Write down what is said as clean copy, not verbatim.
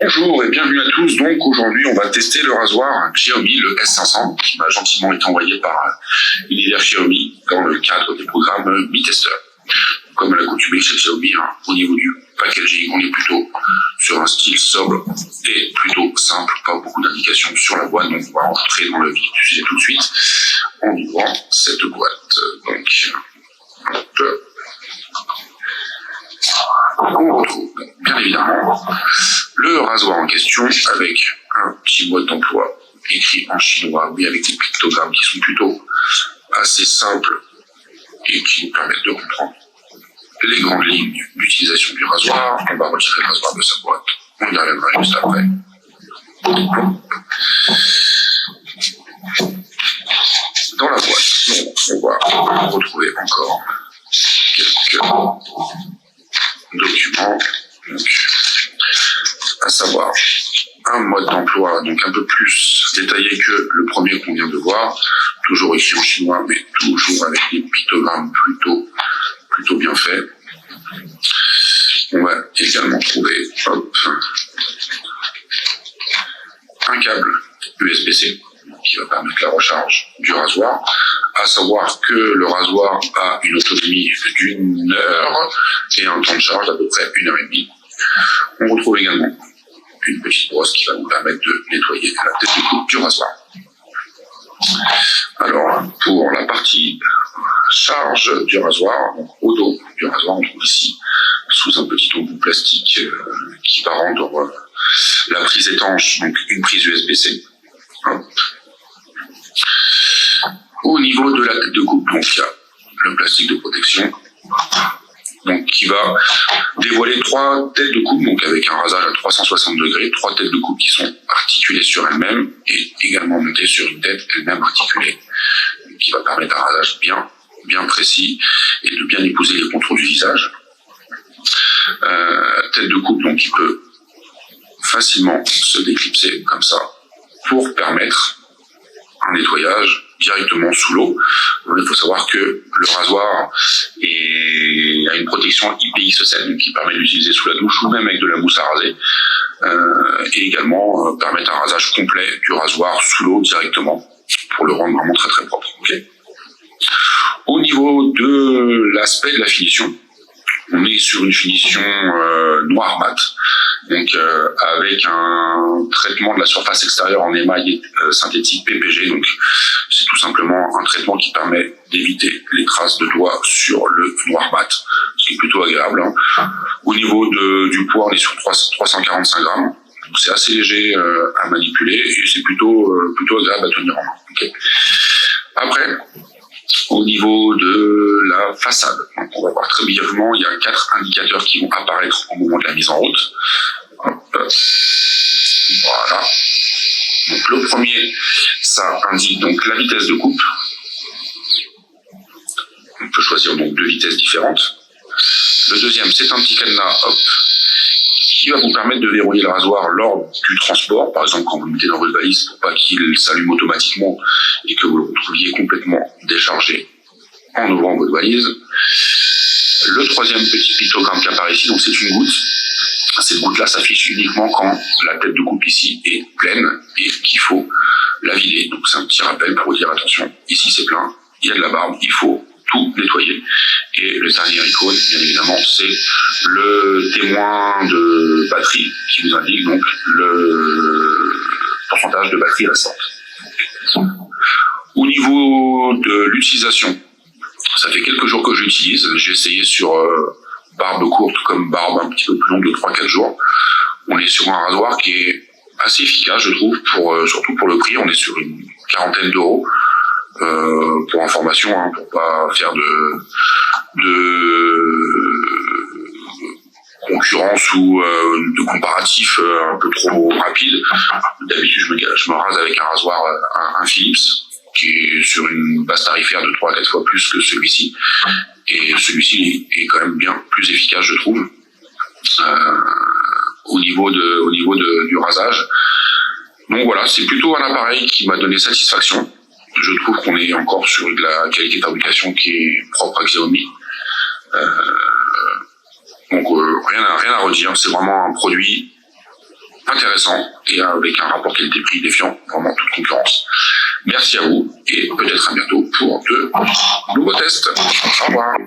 Bonjour et bienvenue à tous. Donc aujourd'hui, on va tester le rasoir Xiaomi, le S500, qui m'a gentiment été envoyé par l'univers Xiaomi dans le cadre des programmes Mi Tester. Comme à l'accoutumée chez Xiaomi, au niveau du packaging, on est plutôt sur un style sobre et plutôt simple, pas beaucoup d'indications sur la boîte. Donc on va rentrer dans le vif du sujet tout de suite en ouvrant cette boîte. Donc, hop. On retrouve bien évidemment le rasoir en question avec un petit mode d'emploi écrit en chinois, mais avec des pictogrammes qui sont plutôt assez simples et qui nous permettent de comprendre les grandes lignes d'utilisation du rasoir. On va retirer le rasoir de sa boîte, on y reviendra juste après. Dans la boîte, donc, on va retrouver encore quelques documents, donc, à savoir un mode d'emploi donc un peu plus détaillé que le premier qu'on vient de voir, toujours écrit en chinois, mais toujours avec des pictogrammes plutôt bien faits. On va également trouver un câble USB-C qui va permettre la recharge du rasoir, à savoir que le rasoir a une autonomie d'1 heure et un temps de charge d'à peu près 1h30. On retrouve également une petite brosse qui va nous permettre de nettoyer la tête de coupe du rasoir. Alors, pour la partie charge du rasoir, donc au dos du rasoir, on trouve ici, sous un petit embout plastique qui va rendre la prise étanche, donc une prise USB-C. Au niveau de la tête de coupe, donc il y a le plastique de protection, donc qui va dévoiler 3 têtes de coupe, donc avec un rasage à 360 degrés, 3 têtes de coupe qui sont articulées sur elles-mêmes et également montées sur une tête elle-même articulée, qui va permettre un rasage bien précis et de bien épouser les contours du visage. Tête de coupe donc qui peut facilement se déclipser comme ça pour permettre un nettoyage directement sous l'eau. Il faut savoir que le rasoir a une protection IPX7 qui permet de l'utiliser sous la douche ou même avec de la mousse à raser, et également permettre un rasage complet du rasoir sous l'eau directement pour le rendre vraiment très propre. Okay. Au niveau de l'aspect de la finition, on est sur une finition noir mat, donc avec un traitement de la surface extérieure en émail synthétique PPG. Donc c'est tout simplement un traitement qui permet d'éviter les traces de doigts sur le noir mat, ce qui est plutôt agréable. Au niveau du poids, on est sur 345 grammes, donc c'est assez léger à manipuler et c'est plutôt agréable à tenir en main. Okay. Après, au niveau de la façade, donc on va voir très brièvement, il y a 4 indicateurs qui vont apparaître au moment de la mise en route. Voilà. Donc le premier, ça indique donc la vitesse de coupe. On peut choisir donc 2 vitesses différentes. Le deuxième, c'est un petit cadenas, qui va vous permettre de verrouiller le rasoir lors du transport, par exemple quand vous le mettez dans votre valise pour pas qu'il s'allume automatiquement et que vous le retrouviez complètement déchargé en ouvrant votre valise. Le troisième petit pictogramme qui apparaît ici, donc c'est une goutte. Cette goutte-là s'affiche uniquement quand la tête de coupe ici est pleine et qu'il faut la vider. Donc c'est un petit rappel pour vous dire attention, ici c'est plein, il y a de la barbe, il faut tout nettoyer. Et le dernier icône, bien évidemment, c'est le témoin de batterie qui vous indique donc le pourcentage de batterie restante. Au niveau de l'utilisation, ça fait quelques jours que j'utilise. J'ai essayé sur barbe courte comme barbe un petit peu plus longue de 3-4 jours. On est sur un rasoir qui est assez efficace, je trouve, surtout pour le prix. On est sur une quarantaine d'euros. Pour information, pour pas faire de concurrence ou de comparatif un peu trop rapide. D'habitude, je me rase avec un rasoir, un Philips, qui est sur une base tarifaire de 3 à 4 fois plus que celui-ci. Et celui-ci est quand même bien plus efficace, je trouve, au niveau du rasage. Donc voilà, c'est plutôt un appareil qui m'a donné satisfaction. Je trouve qu'on est encore sur de la qualité de fabrication qui est propre à Xiaomi. Donc rien à redire, c'est vraiment un produit intéressant et avec un rapport qualité-prix défiant vraiment toute concurrence. Merci à vous et peut-être à bientôt pour de nouveaux tests. Au revoir.